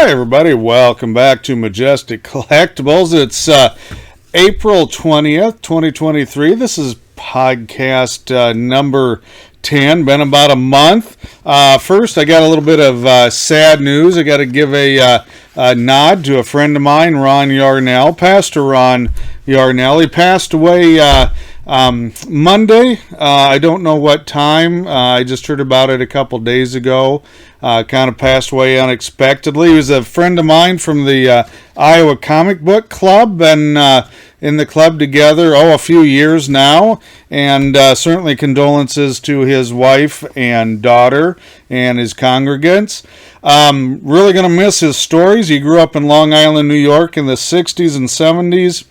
Hi, everybody. Welcome back to Majestic Collectibles. It's April 20th, 2023. This is podcast number 10. Been about a month. First, I got a little bit of sad news. I got to give a nod to a friend of mine, Ron Yarnell, Pastor Ron Yarnell. He passed away Monday. I don't know what time. I just heard about it a couple days ago. Kind of passed away unexpectedly. He was a friend of mine from the Iowa Comic Book Club, and in the club together, a few years now, and certainly condolences to his wife and daughter and his congregants. Really going to miss his stories. He grew up in Long Island, New York in the 60s and 70s.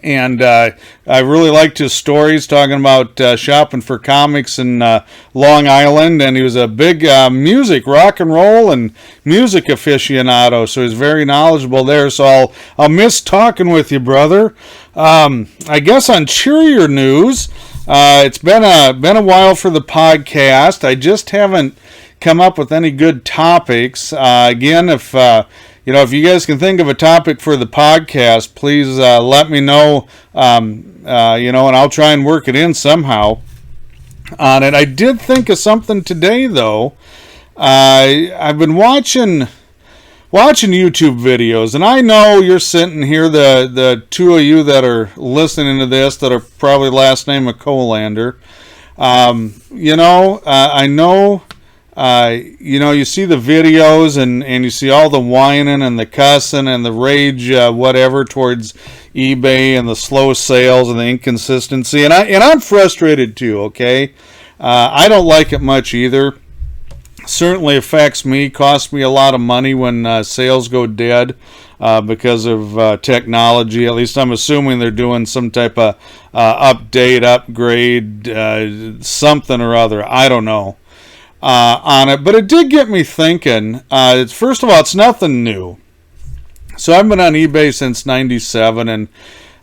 And I really liked his stories, talking about shopping for comics in Long Island. And he was a big music, rock and roll, and music aficionado. So he's very knowledgeable there. So I'll miss talking with you, brother. I guess on cheerier news, it's been a while for the podcast. I just haven't come up with any good topics. Again, if you guys can think of a topic for the podcast, please let me know, and I'll try and work it in somehow on it. I did think of something today, though. I've been watching YouTube videos, and I know you're sitting here, the two of you that are listening to this that are probably last name of Colander. I know... you see the videos and you see all the whining and the cussing and the rage, whatever, towards eBay and the slow sales and the inconsistency. And I'm frustrated too, okay? I don't like it much either. Certainly affects me, costs me a lot of money when sales go dead because of technology. At least I'm assuming they're doing some type of update, upgrade, something or other. I don't know. On it, but it did get me thinking. First of all, it's nothing new. So I've been on eBay since '97, and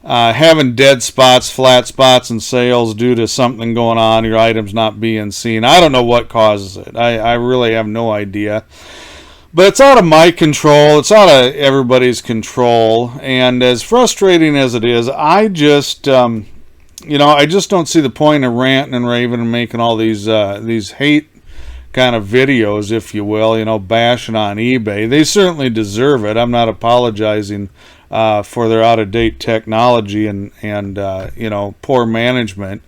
having dead spots, flat spots in sales due to something going on, your items not being seen. I don't know what causes it. I really have no idea. But it's out of my control. It's out of everybody's control. And as frustrating as it is, I just don't see the point of ranting and raving and making all these hate kind of videos, if you will, bashing on eBay. They certainly deserve it. I'm not apologizing for their out-of-date technology and poor management.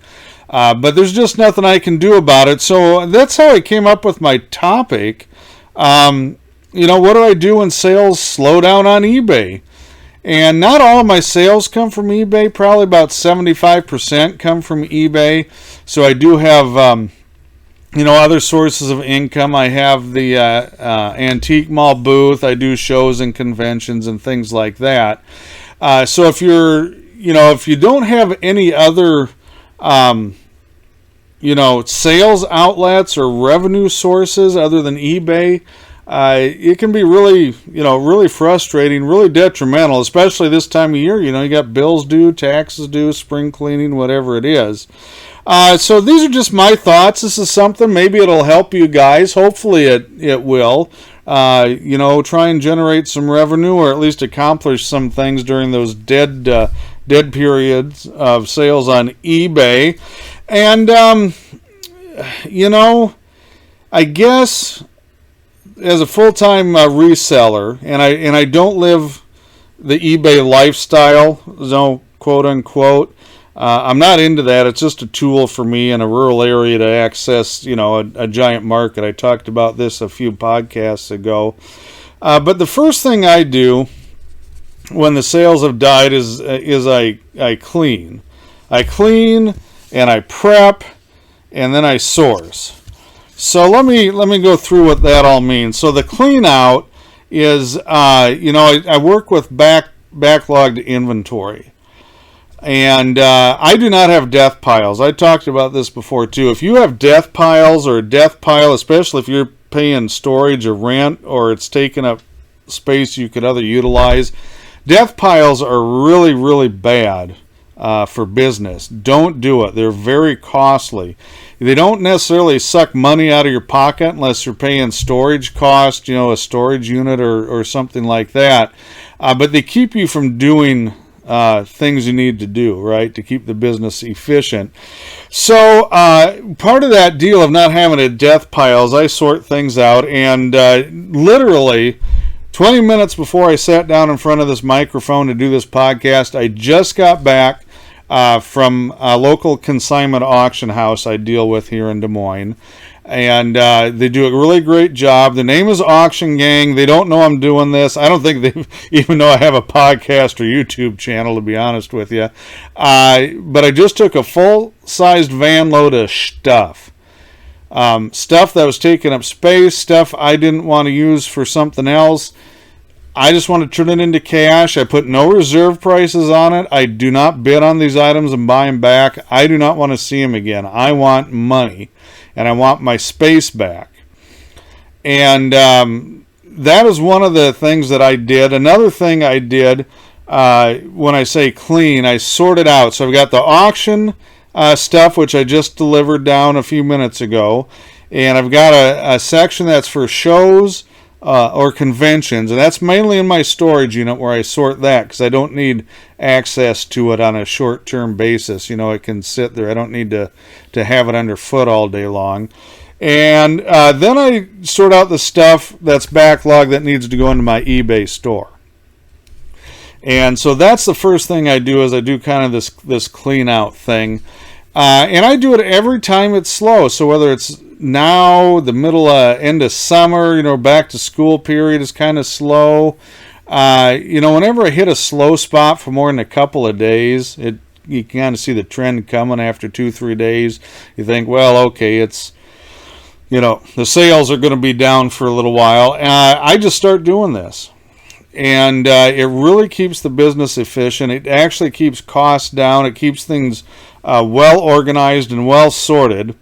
But there's just nothing I can do about it. So that's how I came up with my topic. What do I do when sales slow down on eBay? And not all of my sales come from eBay. Probably about 75% come from eBay. So I do have... other sources of income. I have the Antique Mall booth. I do shows and conventions and things like that. So if if you don't have any other, sales outlets or revenue sources other than eBay, it can be really frustrating, really detrimental, especially this time of year. You got bills due, taxes due, spring cleaning, whatever it is. So these are just my thoughts. This is something, maybe it'll help you guys. Hopefully it will. Try and generate some revenue, or at least accomplish some things during those dead periods of sales on eBay. And, I guess as a full-time reseller, and I don't live the eBay lifestyle, quote unquote. I'm not into that. It's just a tool for me in a rural area to access, a giant market. I talked about this a few podcasts ago. But the first thing I do when the sales have died is I clean. I clean and I prep and then I source. So let me go through what that all means. So the clean out is, I work with backlogged inventory. And I do not have death piles. I talked about this before too. If you have death piles, or a death pile, especially if you're paying storage or rent, or it's taking up space you could other utilize, death piles are really, really bad for business. Don't do it. They're very costly. They don't necessarily suck money out of your pocket unless you're paying storage cost, a storage unit or something like that. But they keep you from doing things you need to do, right, to keep the business efficient. So part of that deal of not having a death pile is I sort things out, and literally 20 minutes before I sat down in front of this microphone to do this podcast, I just got back from a local consignment auction house I deal with here in Des Moines. And they do a really great job. The name is Auction Gang. They don't know I'm doing this. I don't think they even know I have a podcast or YouTube channel, to be honest with you. But I just took a full-sized van load of stuff. Stuff that was taking up space, stuff I didn't want to use for something else. I just want to turn it into cash. I put no reserve prices on it. I do not bid on these items and buy them back. I do not want to see them again. I want money, and I want my space back. And that is one of the things that I did. Another thing I did, when I say clean, I sorted out. So I've got the auction stuff, which I just delivered down a few minutes ago. And I've got a section that's for shows, or conventions, and that's mainly in my storage unit where I sort that because I don't need access to it on a short-term basis. It can sit there. I don't need to have it underfoot all day long. And then I sort out the stuff that's backlogged that needs to go into my eBay store. And so that's the first thing I do, is I do kind of this clean out thing. And I do it every time it's slow. So whether it's now, the middle, end of summer, back to school period is kind of slow. Whenever I hit a slow spot for more than a couple of days, you can kind of see the trend coming after 2-3 days. You think, well, okay, it's, the sales are going to be down for a little while. I just start doing this. And it really keeps the business efficient. It actually keeps costs down. It keeps things well organized and well sorted.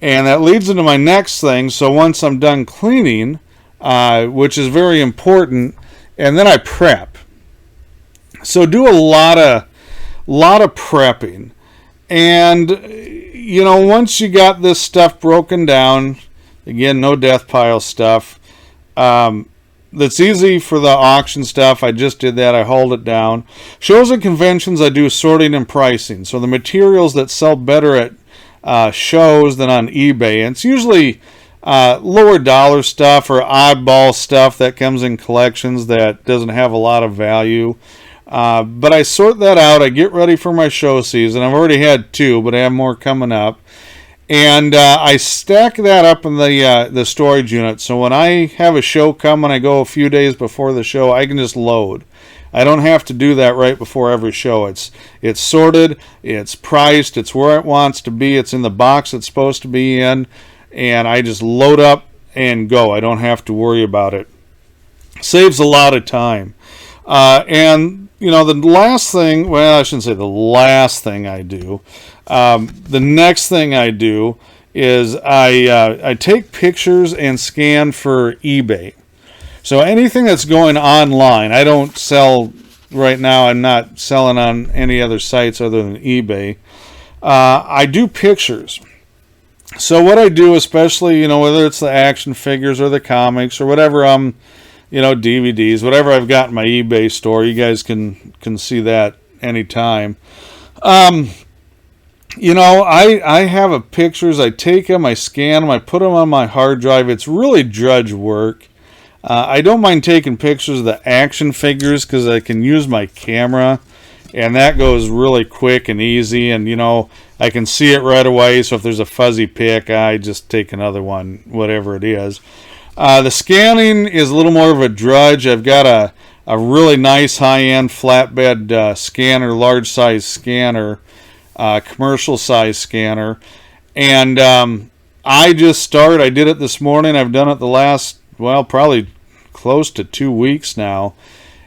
And that leads into my next thing. So once I'm done cleaning, which is very important, and then I prep. So do a lot of prepping. And, once you got this stuff broken down, again, no death pile stuff, that's easy for the auction stuff. I just did that. I hauled it down. Shows and conventions, I do sorting and pricing. So the materials that sell better at shows than on eBay, and it's usually lower dollar stuff or oddball stuff that comes in collections that doesn't have a lot of value. But I sort that out. I get ready for my show season. I've already had 2, but I have more coming up. And I stack that up in the storage unit. So when I have a show come and I go a few days before the show, I can just load. I don't have to do that right before every show. It's sorted, it's priced, it's where it wants to be, it's in the box it's supposed to be in, and I just load up and go. I don't have to worry about it. Saves a lot of time. And the last thing, well, I shouldn't say the last thing I do. The next thing I do is I take pictures and scan for eBay. So anything that's going online, I don't sell right now. I'm not selling on any other sites other than eBay. I do pictures. So what I do, especially, whether it's the action figures or the comics or whatever, DVDs, whatever I've got in my eBay store, you guys can see that anytime. I have pictures. I take them, I scan them, I put them on my hard drive. It's really drudge work. I don't mind taking pictures of the action figures because I can use my camera, and that goes really quick and easy, and I can see it right away. So if there's a fuzzy pic, I just take another one, whatever it is. The scanning is a little more of a drudge. I've got a really nice high-end flatbed scanner, large size scanner, commercial size scanner, and I did it this morning. I've done it the last, probably close to 2 weeks now,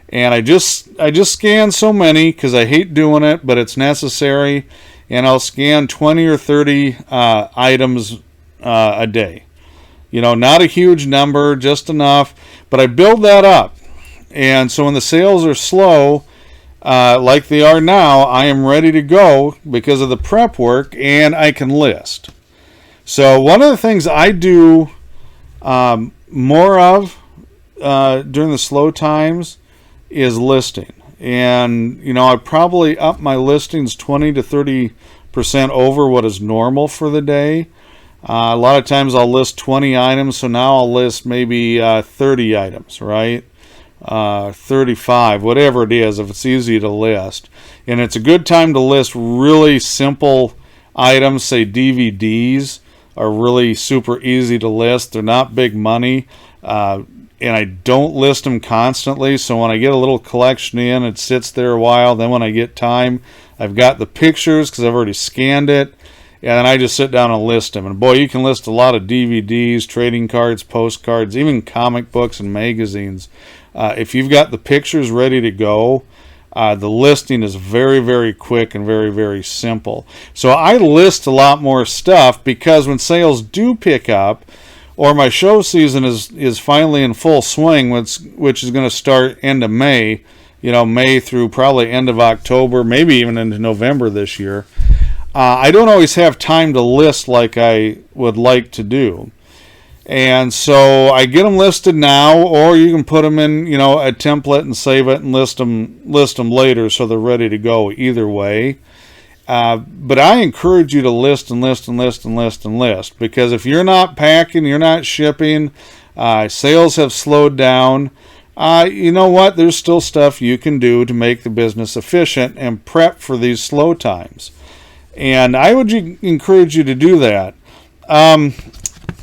and I just scan so many because I hate doing it, but it's necessary, and I'll scan 20 or 30 items a day. Not a huge number, just enough, but I build that up. And so when the sales are slow, like they are now, I am ready to go because of the prep work, and I can list. So one of the things I do more of during the slow times is listing. And, I probably up my listings 20 to 30% over what is normal for the day. A lot of times I'll list 20 items, so now I'll list maybe 30 items, right? 35, whatever it is, if it's easy to list. And it's a good time to list really simple items, say DVDs are really super easy to list. They're not big money, and I don't list them constantly, so when I get a little collection in, it sits there a while. Then when I get time, I've got the pictures because I've already scanned it, and then I just sit down and list them. And boy, you can list a lot of DVDs, trading cards, postcards, even comic books and magazines. If you've got the pictures ready to go, the listing is very, very quick and very, very simple. So I list a lot more stuff because when sales do pick up, or my show season is finally in full swing, which is going to start end of May, May through probably end of October, maybe even into November this year. I don't always have time to list like I would like to do. And so I get them listed now, or you can put them in, a template and save it and list them later so they're ready to go either way. But I encourage you to list and list and list and list and list, because if you're not packing, you're not shipping, sales have slowed down, you know what? There's still stuff you can do to make the business efficient and prep for these slow times. And I would encourage you to do that.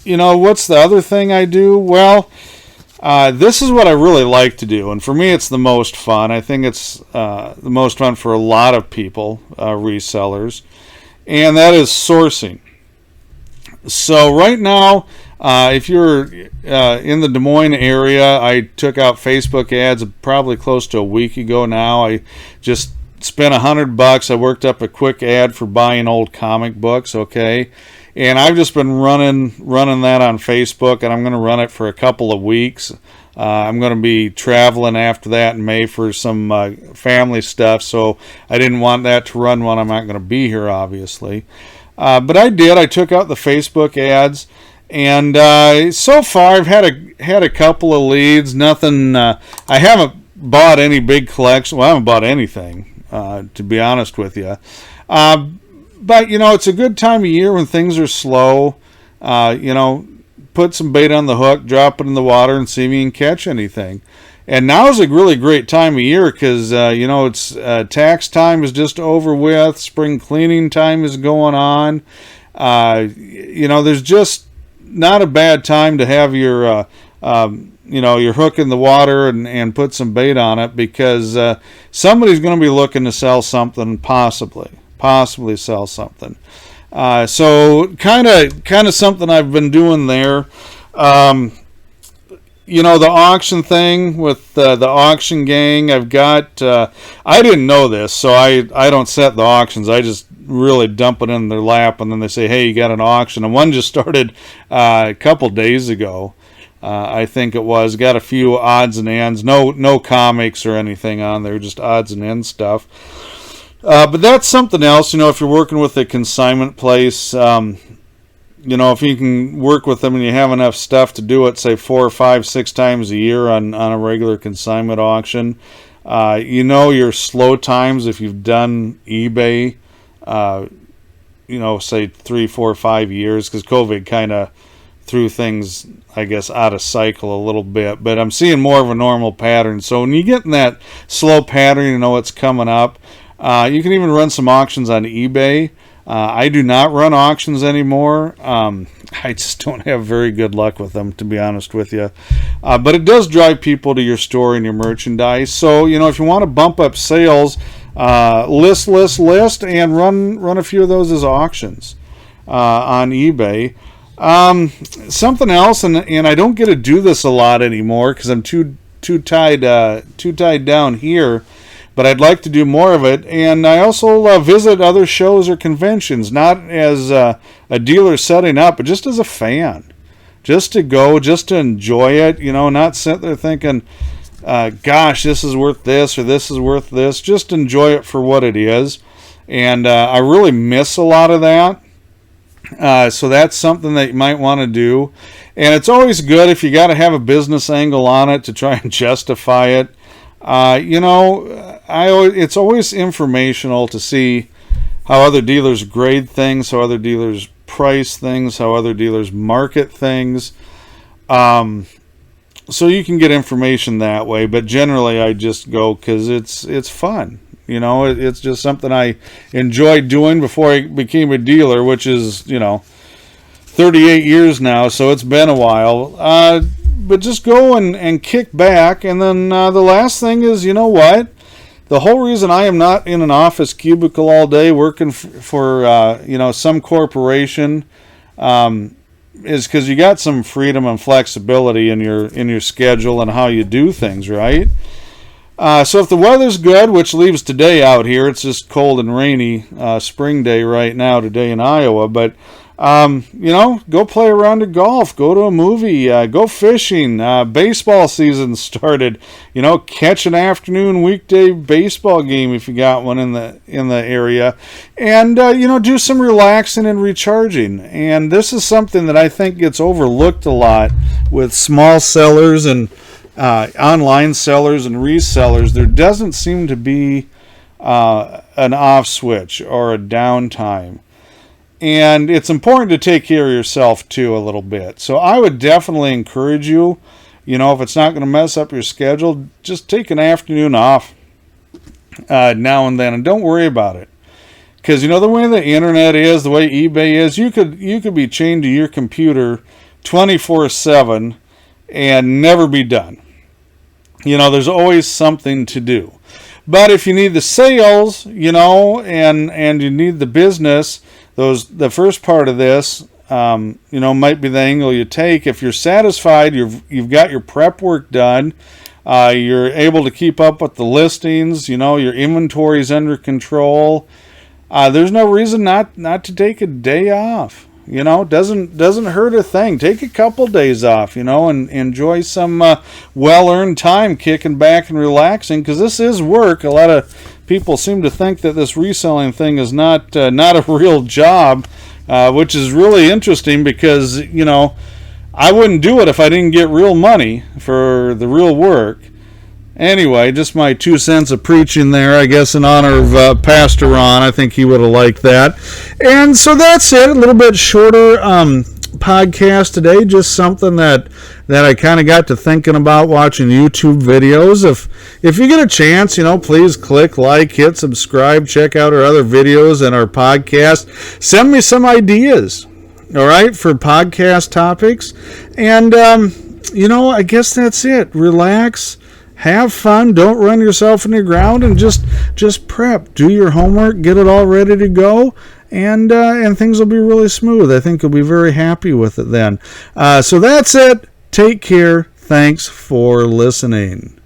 What's the other thing I do? Well, this is what I really like to do, and for me it's the most fun. I think it's the most fun for a lot of people, resellers, and that is sourcing. So right now, if you're in the Des Moines area, I took out Facebook ads probably close to a week ago now. I just spent $100. I worked up a quick ad for buying old comic books, okay? And I've just been running that on Facebook, and I'm going to run it for a couple of weeks. I'm going to be traveling after that in May for some family stuff, so I didn't want that to run when I'm not going to be here, obviously. But I did. I took out the Facebook ads, and so far I've had a couple of leads. Nothing. I haven't bought any big collection. Well, I haven't bought anything, to be honest with you. But, it's a good time of year when things are slow. Put some bait on the hook, drop it in the water, and see if you can catch anything. And now is a really great time of year because, it's tax time is just over with. Spring cleaning time is going on. There's just not a bad time to have your hook in the water and put some bait on it, because somebody's going to be looking to sell something, possibly sell something. So kind of something I've been doing there. The auction thing with the auction gang, I've got, I didn't know this, so I don't set the auctions. I just really dump it in their lap, and then they say, hey, you got an auction. And one just started a couple days ago. I think it was. Got a few odds and ends. No comics or anything on there, just odds and ends stuff. But that's something else, if you're working with a consignment place, if you can work with them and you have enough stuff to do it, say 4 or 5, 6 times a year on a regular consignment auction, your slow times, if you've done eBay, say 3, 4, 5 years, because COVID kind of threw things, I guess, out of cycle a little bit, but I'm seeing more of a normal pattern. So when you get in that slow pattern, you know what's coming up. You can even run some auctions on eBay. I do not run auctions anymore. I just don't have very good luck with them, to be honest with you. But it does drive people to your store and your merchandise. So, if you want to bump up sales, list, and run a few of those as auctions on eBay. Something else, and I don't get to do this a lot anymore because I'm too tied down here. But I'd like to do more of it, and I also visit other shows or conventions, not as a dealer setting up, but just as a fan, just to go, just to enjoy it, not sit there thinking, gosh, this is worth this or this is worth this. Just enjoy it for what it is. And I really miss a lot of that. So that's something that you might want to do. And it's always good if you got to have a business angle on it to try and justify it. It's always informational to see how other dealers grade things, how other dealers price things, how other dealers market things. So you can get information that way, but generally I just go because it's fun. It's just something I enjoyed doing before I became a dealer, which is 38 years now, so it's been a while. But just go and kick back, and then the last thing is, you know what? The whole reason I am not in an office cubicle all day working for some corporation is because you got some freedom and flexibility in your schedule and how you do things, right? So if the weather's good, which leaves today out here, it's just cold and rainy spring day right now today in Iowa, but go play a round of golf, go to a movie, go fishing. Baseball season started. Catch an afternoon weekday baseball game if you got one in the area, and do some relaxing and recharging. And this is something that I think gets overlooked a lot with small sellers and online sellers and resellers. There doesn't seem to be an off switch or a downtime. And it's important to take care of yourself too a little bit. So I would definitely encourage you, if it's not going to mess up your schedule, just take an afternoon off now and then, and don't worry about it. Because the way the internet is, the way eBay is, you could be chained to your computer 24/7 and never be done. There's always something to do. But if you need the sales, and you need the business, the first part of this, might be the angle you take. If you're satisfied, you've got your prep work done, you're able to keep up with the listings, your inventory's under control. There's no reason not to take a day off. Doesn't hurt a thing. Take a couple days off, and enjoy some well-earned time kicking back and relaxing, because this is work. A lot of people seem to think that this reselling thing is not a real job, which is really interesting because, I wouldn't do it if I didn't get real money for the real work. Anyway, just my 2 cents of preaching there, I guess, in honor of Pastor Ron. I think he would have liked that. And so that's it. A little bit shorter podcast today. Just something that I kind of got to thinking about watching YouTube videos. If you get a chance, please click like, hit subscribe, check out our other videos and our podcast. Send me some ideas, all right, for podcast topics. And, I guess that's it. Relax. Have fun. Don't run yourself into the ground, and just prep. Do your homework. Get it all ready to go, and things will be really smooth. I think you'll be very happy with it then. So that's it. Take care. Thanks for listening.